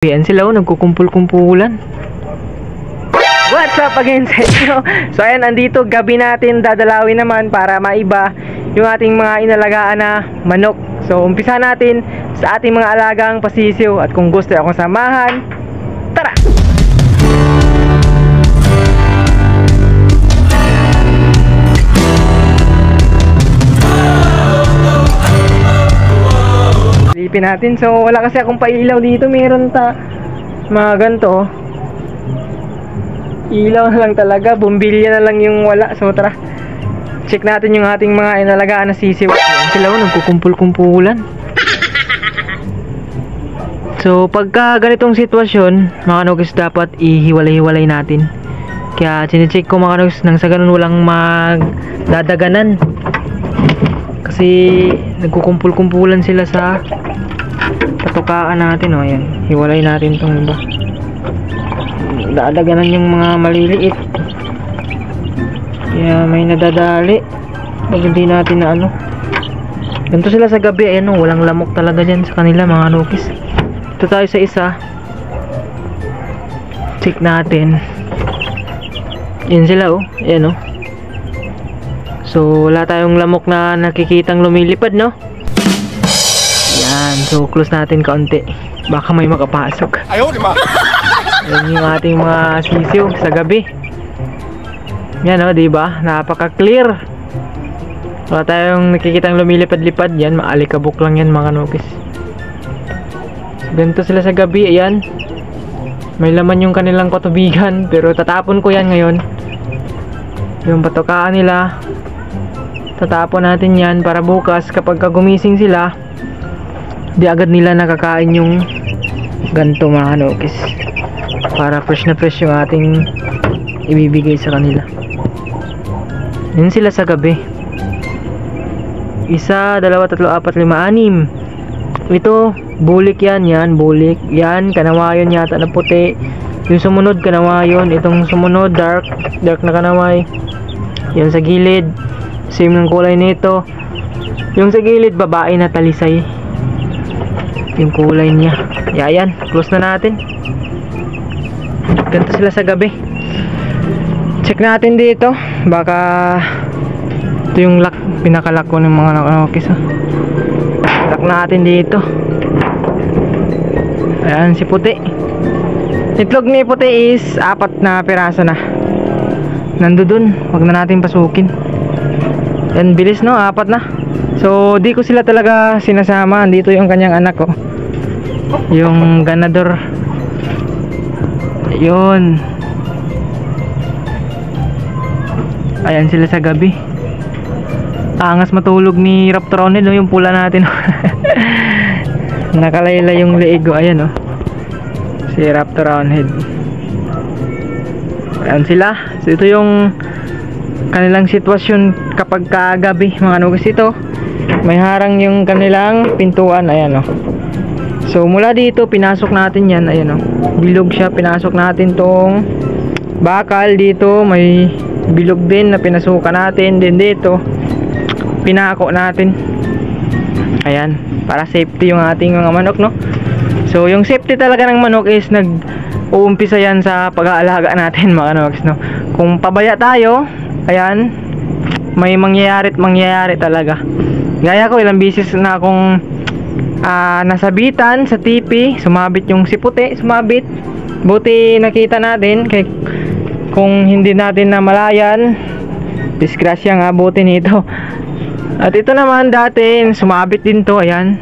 Ayan sila nagkukumpul-kumpulan. What's up again sa inyo? So ayan, andito gabi natin dadalawin naman para maiba yung ating mga inalagaan na manok. So umpisa natin sa ating mga alagang pasisiw. At kung gusto akong samahan, tara! Silipin natin. So wala kasi akong pailaw dito. Meron mga ganito. Ilaw na lang talaga. Bumbilya na lang yung wala. So tara, check natin yung ating mga inalagaan na sisiw. Ayan sila nagkukumpul-kumpulan. So pagka ganitong sitwasyon, mga kanugis, dapat ihiwalay-hiwalay natin. Kaya chinecheck ko mga kanugis nang sa ganun walang magdadaganan. Kasi nagkukumpul-kumpulan sila sa patukaan natin. O ayan, hiwalay natin itong iba. Dadaganan yung mga maliliit. Kaya may nadadali pag hindi natin na ano. Ganito sila sa gabi. Ayan o, walang lamok talaga dyan sa kanila mga kanugis. Ito tayo sa isa. Check natin. Yan sila o. Ayan o. So wala tayong lamok na nakikitang lumilipad, no? Yan. So close natin kaunti. Baka may makapasok. Ayaw, di ba? Yan yung ating mga sisiw sa gabi. Yan o, diba? Napaka-clear. Wala tayong nakikitang lumilipad-lipad. Yan, maalikabok lang yan mga kanugis. So, ganito sila sa gabi. Ayan. May laman yung kanilang katubigan. Pero tatapon ko yan ngayon. Yung patukaan nila, tatapon natin yan para bukas kapag gumising sila, di agad nila nakakain yung ganito mga kanugis. Para fresh na fresh yung ating ibibigay sa kanila. Yan sila sa gabi. 1, 2, 3, 4, 5, 6. Ito, bulik yan. Yan, bulik. Yan, kanawayon yata na puti. Yung sumunod, kanawayon. Itong sumunod, dark na kanaway. Yan sa gilid, same ng kulay nito. Yung sa gilid, babae na talisay. Yung kulay niya. Yan, close na natin. Ganito sila sa gabi. Check natin dito. Baka ito yung lock, pinakalock ko ng mga nakakis. Lock natin dito. Ayan si puti. Itlog ni puti is 4 na piraso na. Nandun, wag na natin pasukin. Yan, bilis no, 4 na. So di ko sila talaga sinasama. Dito yung kanyang anak ko, yung ganador. Yun. Ayan sila sa gabi. Angas matulog ni Raptoronid, no? Yung pula natin. Nakalayla yung leeg ko. Ayan, no? Si Raptoronid. Ayan sila. So ito yung kanilang sitwasyon kapag kagabi mga kanugis. Ito, may harang yung kanilang pintuan. Ayan, no? So mula dito pinasok natin yan. Ayan o, bilog siya. Pinasok natin tong bakal. Dito may bilog din na pinasukan natin. Din dito pinako natin. Ayan, para safety yung ating mga manok, no? So yung safety talaga ng manok is nag-uumpisa yan sa pag-aalaga natin mga kanugis, no? Kung pabaya tayo, ayan, may mangyayari talaga. Gaya ko, ilang bisis na akong nasabitan sa TV, sumabit yung si puti, sumabit. Buti nakita natin, kay kung hindi natin namalayan, disgrasya nga buti nito. At ito naman dati, sumabit din to. Ayan,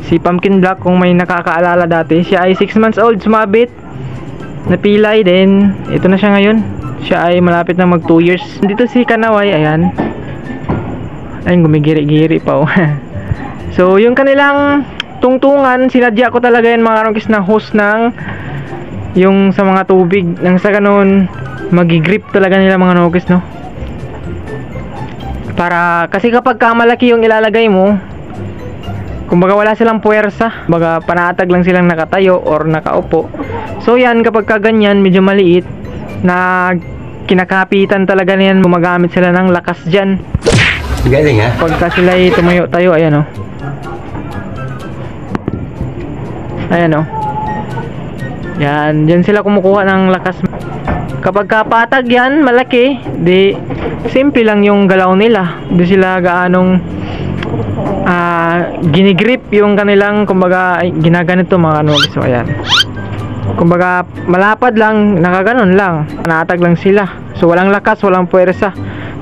si Pumpkin Black, kung may nakakaalala dati, siya ay 6 months old, sumabit, napilay din. Ito na siya ngayon, siya ay malapit na mag 2 years. Dito si Kanaway, ayan, ayun, gumigiri-giri pa oh. So yung kanilang tungtungan, sinadya ko talaga yan mga kanugis na hose ng yung sa mga tubig, nang sa ganun magigrip talaga nila mga kanugis, no? Para kasi kapag malaki yung ilalagay mo, kumbaga wala silang puwersa, baga panatag lang silang nakatayo or nakaupo. So yan, kapag ganyan medyo maliit na kinakapitan talaga niyan, gumagamit sila ng lakas dyan. Galing ha? Pagka sila tumayo tayo, ayan o. Ayan o. Yan, dyan sila kumukuha ng lakas. Kapag kapatag yan, malaki, di simple lang yung galaw nila. Di sila gaanong ginigrip yung kanilang, kumbaga, ginaganito mga kanuwagis. So, ayan. Kumbaga, malapad lang, nakaganon lang. Natag lang sila. So, walang lakas, walang puwersa.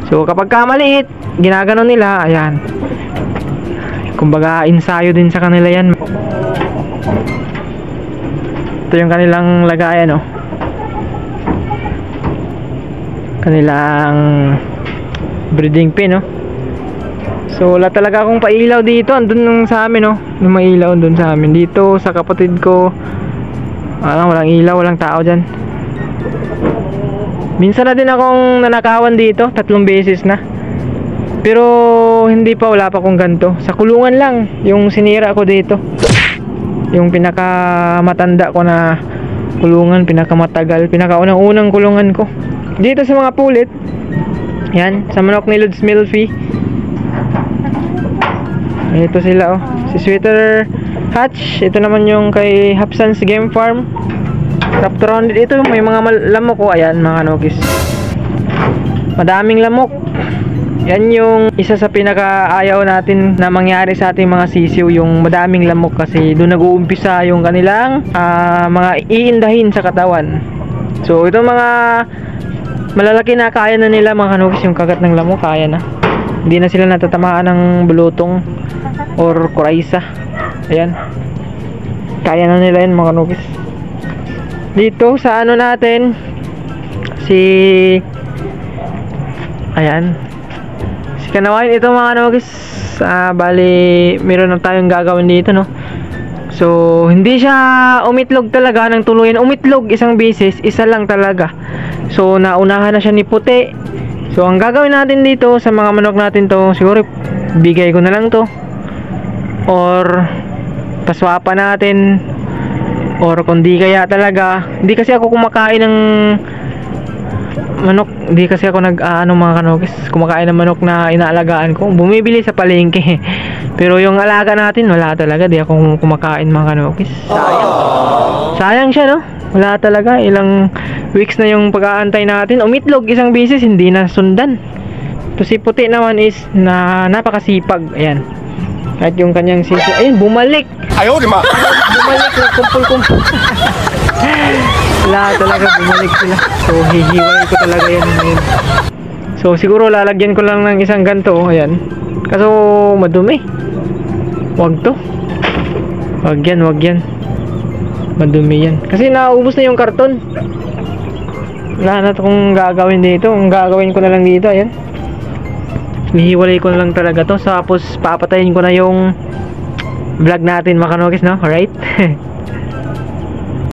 So, kapag kamaliit, ginaganon nila, ayan. Kumbaga, ensayo din sa kanila yan. Ito yung kanilang lagayan, oh. Kanilang breeding pen, oh. So, wala talaga akong pailaw dito. Andun nung sa amin, oh. Nung mailaw dun sa amin. Dito, sa kapatid ko, walang ilaw, walang tao dyan. Minsan na din akong nanakawan dito, 3 beses na. Pero hindi pa, wala pa akong ganto. Sa kulungan lang yung sinira ko dito. Yung pinakamatanda ko na kulungan, pinakamatagal, pinakaunang-unang kulungan ko. Dito sa mga pulit. Yan, sa manok ni Lods Milfy. Ito sila, oh. Si Sweater Hatch, ito naman yung kay Hapsans Game Farm. Raptor Rounded, ito may mga lamok, oh. Ayan mga kanugis, madaming lamok. Yan yung isa sa pinakaayaw natin na mangyari sa ating mga sisiw, yung madaming lamok, kasi doon nag-uumpisa yung kanilang mga iindahin sa katawan. So itong mga malalaki na, kaya na nila mga kanugis, yung kagat ng lamok kaya na, hindi na sila natatamaan ng bulutong or kuraysa. Ayan, kaya na nila yan mga kanugis. Dito sa ano natin, ayan, si Kanawain, ito mga kanugis, bali meron na tayong gagawin dito, no. So hindi siya umitlog talaga ng tuluyan. Umitlog isang beses, isa lang talaga. So naunahan na siya ni puti. So ang gagawin natin dito sa mga manok natin to, siguro bigay ko na lang to, or paswapa natin, or kundi kaya talaga, hindi kasi ako kumakain ng manok, hindi kasi ako mga kanugis, kumakain ng manok na inaalagaan ko, bumibili sa palengke. Pero yung alaga natin, wala talaga, di ako kumakain mga kanugis. Sayang siya, no? Wala talaga, ilang weeks na yung pag-aantay natin. Umitlog isang beses, hindi na sundan. To si puti naman is na napakasipag. Ayan, at yung kanyang sisi, ayun, bumalik. Ayaw, di ma. Bumalik, kumpul-kumpul. Wala talaga, bumalik sila. So hihiwalay ko talaga yan ngayon. So siguro lalagyan ko lang ng isang ganto. Ayan, kaso madumi. Wag to, wag yan, madumi yan, kasi naubos na yung karton. Wala na akong gagawin dito. Ang gagawin ko na lang dito, ayan, hihiwalay ko na lang talaga to. Tapos papatayin ko na yung vlog natin mga kanugis, no? Alright.